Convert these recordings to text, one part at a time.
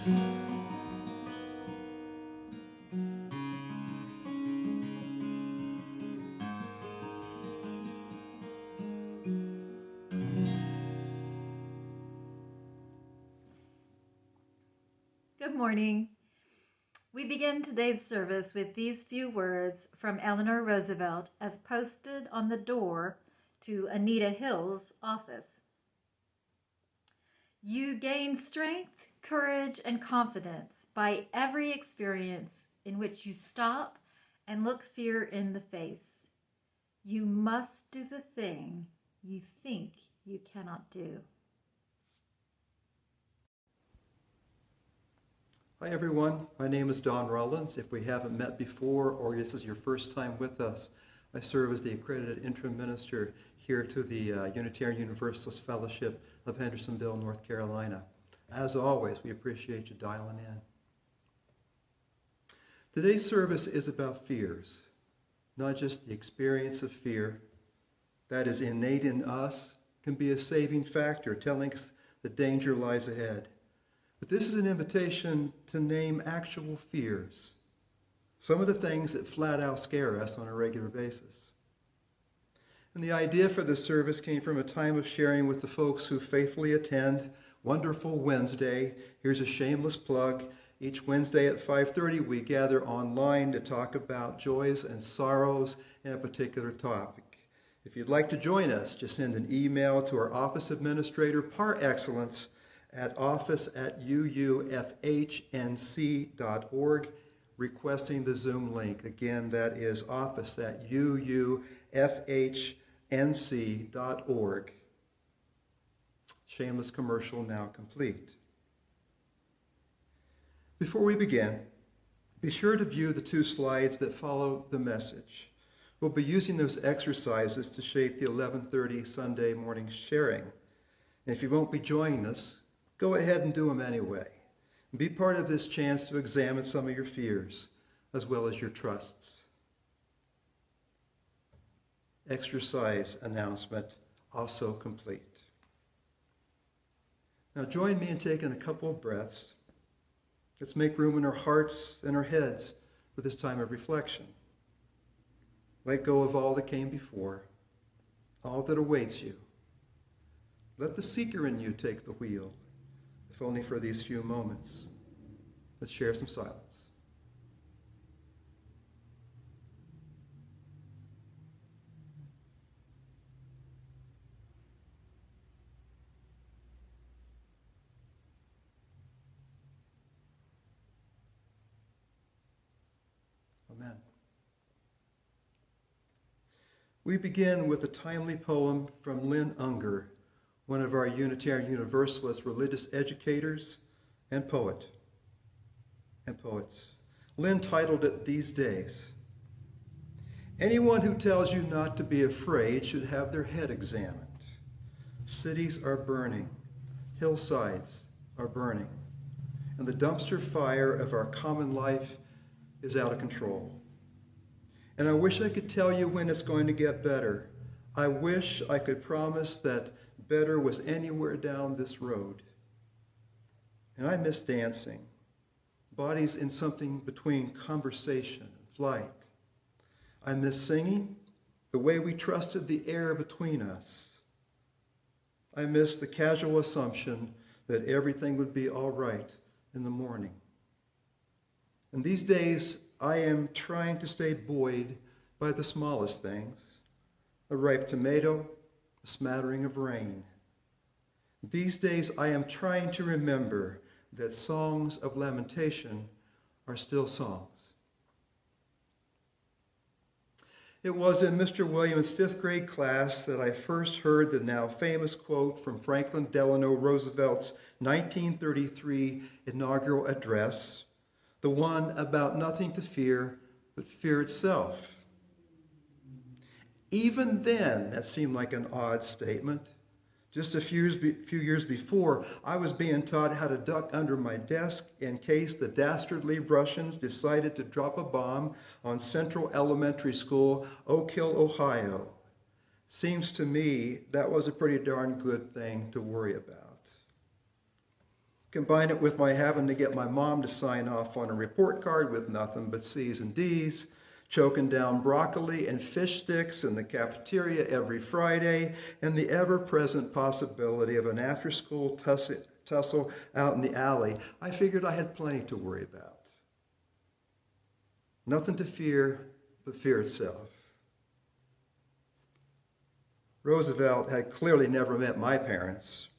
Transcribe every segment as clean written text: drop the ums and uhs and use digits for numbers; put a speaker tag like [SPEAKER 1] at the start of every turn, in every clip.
[SPEAKER 1] Good morning. We begin today's service with these few words from Eleanor Roosevelt as posted on the door to Anita Hill's office. You gain strength, courage, and confidence by every experience in which you stop and look fear in the face. You must do the thing you think you cannot do.
[SPEAKER 2] Hi everyone, my name is Don Rollins. If we haven't met before or this is your first time with us, I serve as the accredited interim minister here to the Unitarian Universalist Fellowship of Hendersonville, North Carolina. As always, we appreciate you dialing in. Today's service is about fears, not just the experience of fear that is innate in us, can be a saving factor telling us that danger lies ahead. But this is an invitation to name actual fears, some of the things that flat out scare us on a regular basis. And the idea for this service came from a time of sharing with the folks who faithfully attend Wonderful Wednesday. Here's a shameless plug. Each Wednesday at 5:30 we gather online to talk about joys and sorrows in a particular topic. If you'd like to join us, just send an email to our office administrator, par excellence, at office@uufhnc.org, requesting the Zoom link. Again, that is office@uufhnc.org. Shameless commercial now complete. Before we begin, be sure to view the 2 slides that follow the message. We'll be using those exercises to shape the 11:30 Sunday morning sharing. And if you won't be joining us, go ahead and do them anyway. Be part of this chance to examine some of your fears as well as your trusts. Exercise announcement also complete. Now join me in taking a couple of breaths. Let's make room in our hearts and our heads for this time of reflection. Let go of all that came before, all that awaits you. Let the seeker in you take the wheel, if only for these few moments. Let's share some silence. Amen. We begin with a timely poem from Lynn Unger, one of our Unitarian Universalist religious educators and poets. Lynn titled it These Days. Anyone who tells you not to be afraid should have their head examined. Cities are burning, hillsides are burning, and the dumpster fire of our common life is out of control. And I wish I could tell you when it's going to get better. I wish I could promise that better was anywhere down this road. And I miss dancing, bodies in something between conversation and flight. I miss singing, the way we trusted the air between us. I miss the casual assumption that everything would be all right in the morning. And these days, I am trying to stay buoyed by the smallest things, a ripe tomato, a smattering of rain. These days, I am trying to remember that songs of lamentation are still songs. It was in Mr. Williams' 5th grade class that I first heard the now famous quote from Franklin Delano Roosevelt's 1933 inaugural address, the one about nothing to fear but fear itself. Even then, that seemed like an odd statement. Just a few years before, I was being taught how to duck under my desk in case the dastardly Russians decided to drop a bomb on Central Elementary School, Oak Hill, Ohio. Seems to me that was a pretty darn good thing to worry about. Combine it with my having to get my mom to sign off on a report card with nothing but C's and D's, choking down broccoli and fish sticks in the cafeteria every Friday, and the ever-present possibility of an after-school tussle out in the alley, I figured I had plenty to worry about. Nothing to fear but fear itself. Roosevelt had clearly never met my parents,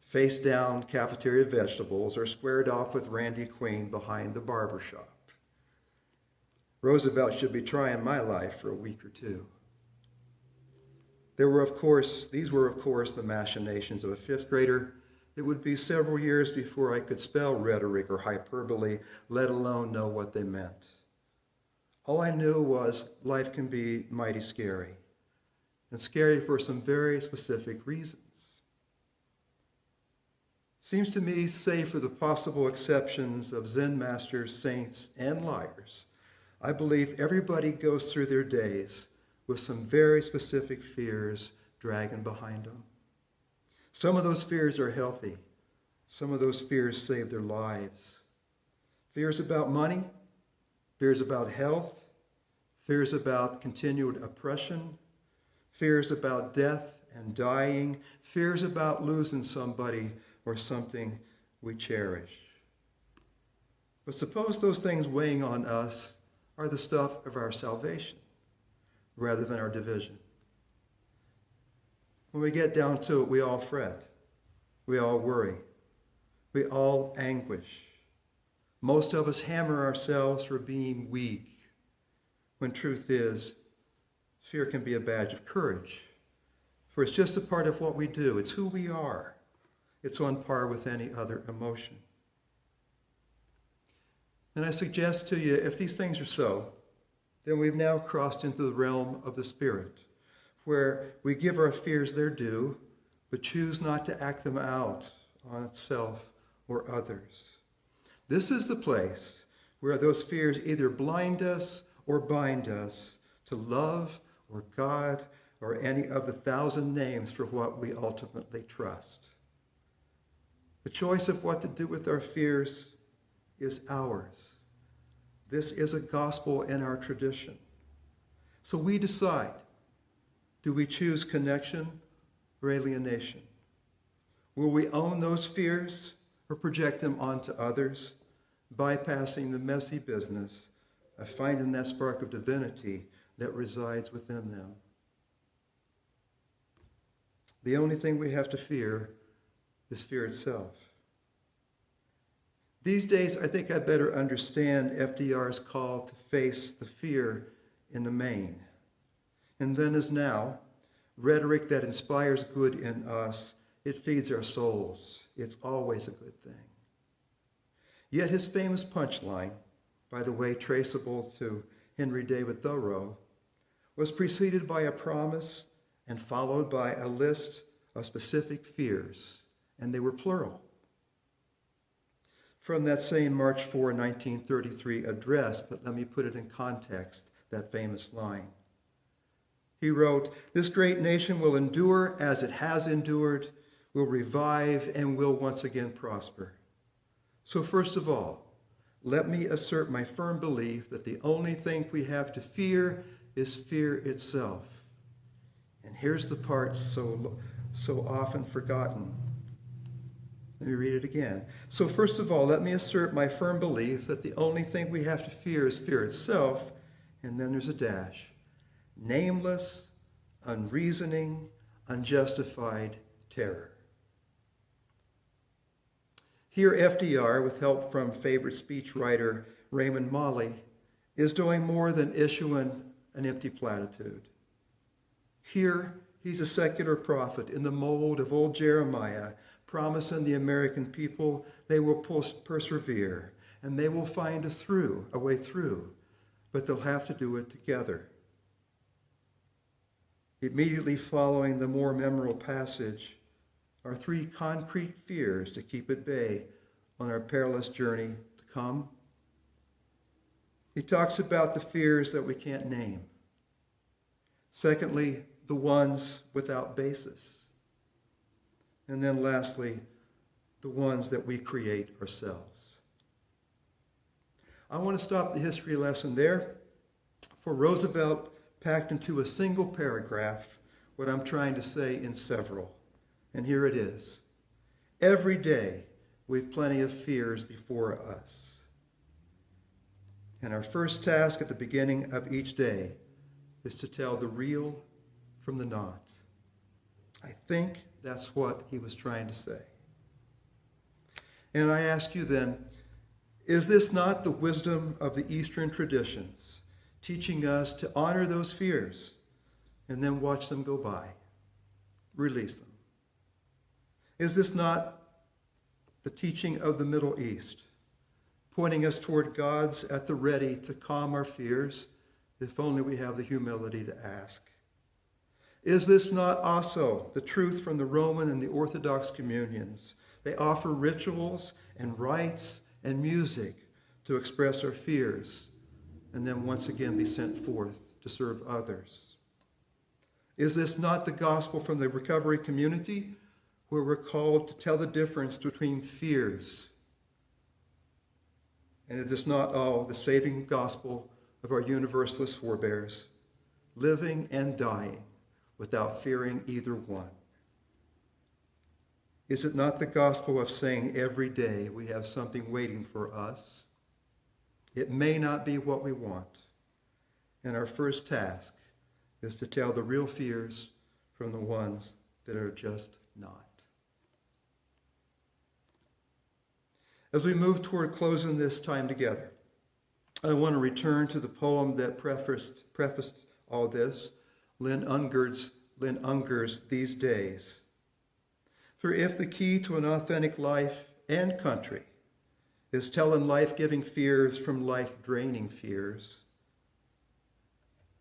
[SPEAKER 2] face down cafeteria vegetables, or squared off with Randy Queen behind the barber shop. Roosevelt should be trying my life for a week or two. These were, of course, the machinations of a fifth grader. It would be several years before I could spell rhetoric or hyperbole, let alone know what they meant. All I knew was life can be mighty scary, and scary for some very specific reasons. Seems to me, save for the possible exceptions of Zen masters, saints, and liars, I believe everybody goes through their days with some very specific fears dragging behind them. Some of those fears are healthy. Some of those fears save their lives. Fears about money, fears about health, fears about continued oppression, fears about death and dying, fears about losing somebody or something we cherish. But suppose those things weighing on us are the stuff of our salvation rather than our division. When we get down to it, we all fret. We all worry. We all anguish. Most of us hammer ourselves for being weak, when truth is, fear can be a badge of courage. For it's just a part of what we do. It's who we are. It's on par with any other emotion. And I suggest to you, if these things are so, then we've now crossed into the realm of the Spirit, where we give our fears their due, but choose not to act them out on itself or others. This is the place where those fears either blind us or bind us to love or God or any of the 1,000 names for what we ultimately trust. The choice of what to do with our fears is ours. This is a gospel in our tradition. So we decide, do we choose connection or alienation? Will we own those fears or project them onto others, bypassing the messy business of finding that spark of divinity that resides within them? The only thing we have to fear is fear itself. These days, I think I better understand FDR's call to face the fear in the main. And then as now, rhetoric that inspires good in us, it feeds our souls. It's always a good thing. Yet his famous punchline, by the way traceable to Henry David Thoreau, was preceded by a promise and followed by a list of specific fears, and they were plural. From that same March 4, 1933 address, but let me put it in context, that famous line. He wrote, "This great nation will endure as it has endured, will revive, and will once again prosper. So first of all, let me assert my firm belief that the only thing we have to fear is fear itself." And here's the part so often forgotten. Let me read it again. "So first of all, let me assert my firm belief that the only thing we have to fear is fear itself," and then there's a dash, "nameless, unreasoning, unjustified terror." Here FDR, with help from favorite speechwriter Raymond Molley, is doing more than issuing an empty platitude. Here, he's a secular prophet in the mold of old Jeremiah, promising the American people they will persevere and they will find a way through, but they'll have to do it together. Immediately following the more memorable passage are 3 concrete fears to keep at bay on our perilous journey to come. He talks about the fears that we can't name. Secondly, the ones without basis. And then lastly, the ones that we create ourselves. I want to stop the history lesson there, for Roosevelt packed into a single paragraph what I'm trying to say in several. And here it is. Every day, we've plenty of fears before us. And our first task at the beginning of each day is to tell the real from the not. I think that's what he was trying to say. And I ask you then, is this not the wisdom of the Eastern traditions, teaching us to honor those fears and then watch them go by, release them? Is this not the teaching of the Middle East, pointing us toward God's at the ready to calm our fears, if only we have the humility to ask? Is this not also the truth from the Roman and the Orthodox communions? They offer rituals and rites and music to express our fears and then once again be sent forth to serve others. Is this not the gospel from the recovery community, where we're called to tell the difference between fears? And is this not all the saving gospel of our Universalist forebears, living and dying without fearing either one? Is it not the gospel of saying every day we have something waiting for us? It may not be what we want, and our first task is to tell the real fears from the ones that are just not. As we move toward closing this time together, I want to return to the poem that prefaced all this, Lynn Unger's These Days. For if the key to an authentic life and country is telling life-giving fears from life-draining fears,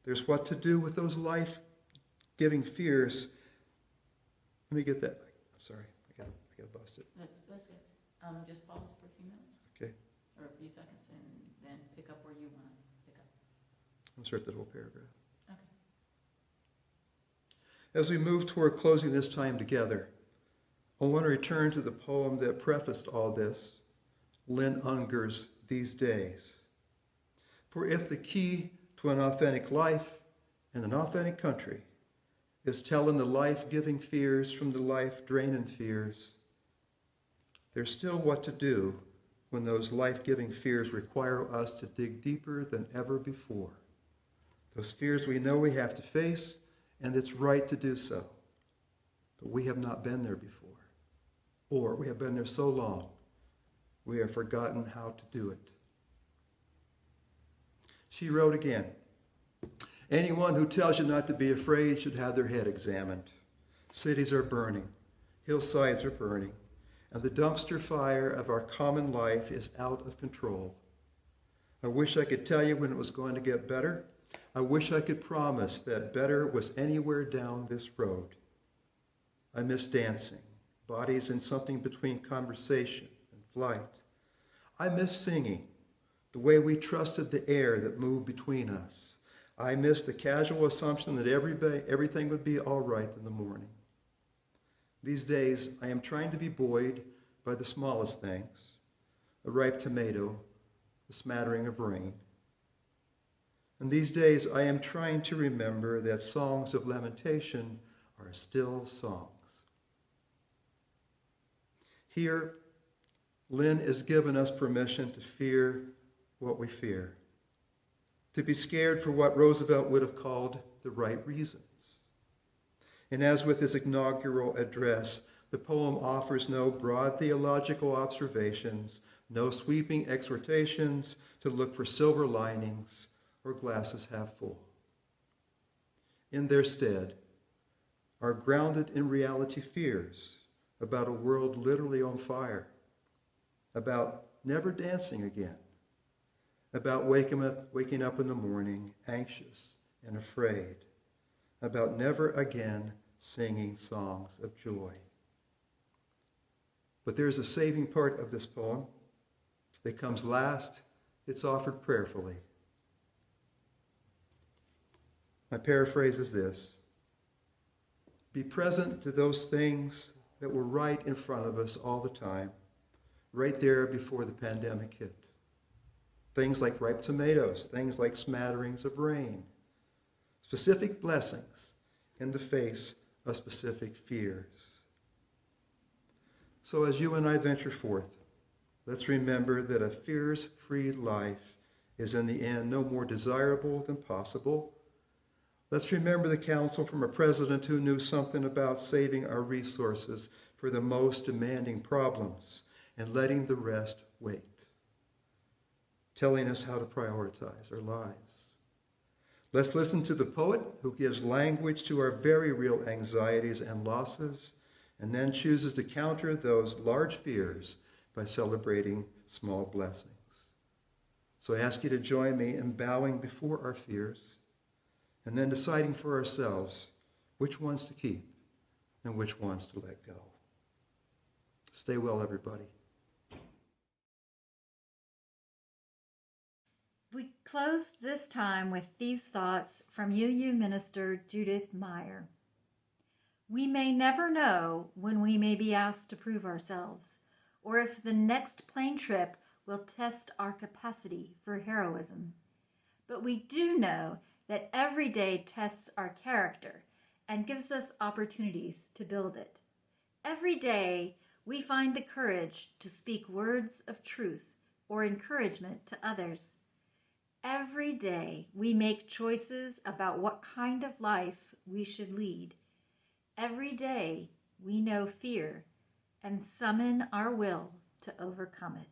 [SPEAKER 2] there's what to do with those life-giving fears. Let me get that. I'm sorry, I got busted.
[SPEAKER 3] That's it. Just pause for a few minutes.
[SPEAKER 2] Okay.
[SPEAKER 3] Or a few seconds, and then pick up where you want to pick up.
[SPEAKER 2] Insert that whole paragraph.
[SPEAKER 3] Okay.
[SPEAKER 2] As we move toward closing this time together, I want to return to the poem that prefaced all this, Lynn Unger's These Days. For if the key to an authentic life and an authentic country is telling the life-giving fears from the life-draining fears, there's still what to do when those life-giving fears require us to dig deeper than ever before. Those fears we know we have to face, and it's right to do so. But we have not been there before. Or we have been there so long, we have forgotten how to do it. She wrote again, anyone who tells you not to be afraid should have their head examined. Cities are burning, hillsides are burning, and the dumpster fire of our common life is out of control. I wish I could tell you when it was going to get better. I wish I could promise that better was anywhere down this road. I miss dancing, bodies in something between conversation and flight. I miss singing, the way we trusted the air that moved between us. I miss the casual assumption that everything would be all right in the morning. These days, I am trying to be buoyed by the smallest things, a ripe tomato, a smattering of rain. And these days, I am trying to remember that songs of lamentation are still songs. Here, Lynn has given us permission to fear what we fear, to be scared for what Roosevelt would have called the right reasons. And as with his inaugural address, the poem offers no broad theological observations, no sweeping exhortations to look for silver linings or glasses half full. In their stead are grounded in reality fears about a world literally on fire, about never dancing again, about waking up in the morning anxious and afraid, about never again singing songs of joy. But there's a saving part of this poem that comes last. It's offered prayerfully. My paraphrase is this: be present to those things that were right in front of us all the time, right there before the pandemic hit. Things like ripe tomatoes, things like smatterings of rain, specific blessings in the face of specific fears. So as you and I venture forth, let's remember that a fears-free life is in the end no more desirable than possible. Let's remember the counsel from a president who knew something about saving our resources for the most demanding problems and letting the rest wait, telling us how to prioritize our lives. Let's listen to the poet who gives language to our very real anxieties and losses, and then chooses to counter those large fears by celebrating small blessings. So I ask you to join me in bowing before our fears and then deciding for ourselves which ones to keep and which ones to let go. Stay well, everybody.
[SPEAKER 1] We close this time with these thoughts from UU minister Judith Meyer. We may never know when we may be asked to prove ourselves, or if the next plane trip will test our capacity for heroism. But we do know that every day tests our character and gives us opportunities to build it. Every day we find the courage to speak words of truth or encouragement to others. Every day we make choices about what kind of life we should lead. Every day we know fear and summon our will to overcome it.